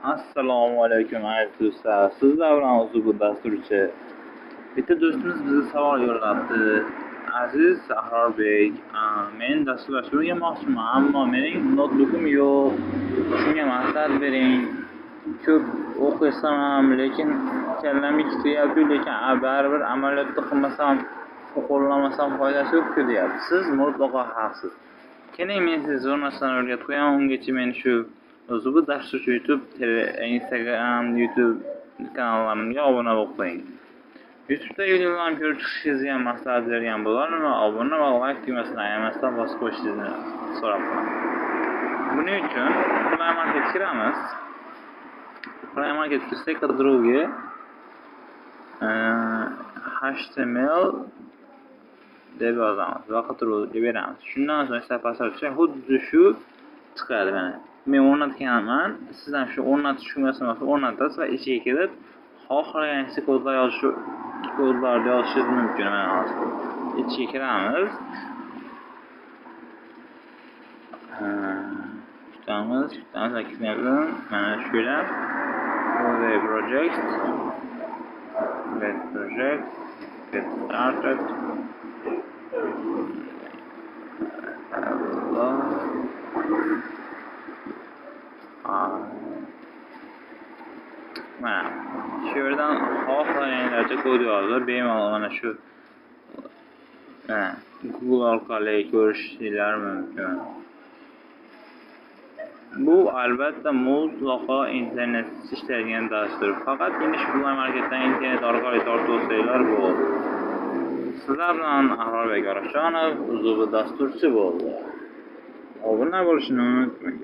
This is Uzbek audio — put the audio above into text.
Assalomu alaykum aziz do'stlar. Sizlar bilan o'zi bu dasturchi. Bitta do'stimiz bizga savol yo'llabdi. Aziz Sahrorbek, men dasturlashni o'rganmoqchiman, ammo mening notebookim yo'q. Shunga maslahat bering. Ko'p o'qisam ham, lekin kallamga kityapti, lekin baribir amaliyotda qilmasam, qo'llamasam foydasi yo'q-ku deyapti. Siz mutlaqo haqsiz. Keling, men sizga zo'r narsalarni o'rgatib qo'yaman. Ungacha meni shu o'zi bu dasturchi YouTube, Instagram, YouTube kanallarimga obuna bo'lib qo'ying. YouTube'da videolarni ko'rib chiqishingizni ham maslahat bergan bo'lardim. Obuna va like tugmasini ayamasdan bosib qo'yishingizni so'rab qolaman. Buning uchun Play Market kiramiz. Play Market kirsak, qidiruvga HTML deb yozamiz va qidiruvga beramiz. Shundan so'ng pastga xuddi shu chiqadi mana. Men o'rnatganman. Siz ham shu o'rnatish tugmasini o'rnatasiz va ichiga kirib, xohlaganingizcha kodlarni yozishingiz mumkin. Mana hozir ichiga kiramiz. Tutamiz va kliklaymiz. Mana shu yerda Web Project, Get Started. Mana shu yerdan xohlaganingizcha kod yozib, bemalol mana shu Google orqali ko'rishingiz mumkin. Bu albatta mutlaqo internetsiz ishlaydigan dastur. Faqatgina shu Play Marketdan internet orqali tortib olsanglar bo'ldi. Sizlar bilan Ahrorbek Orashonov, o'zi dasturchi bo'ldi. Obuna bo'lishni unutmang.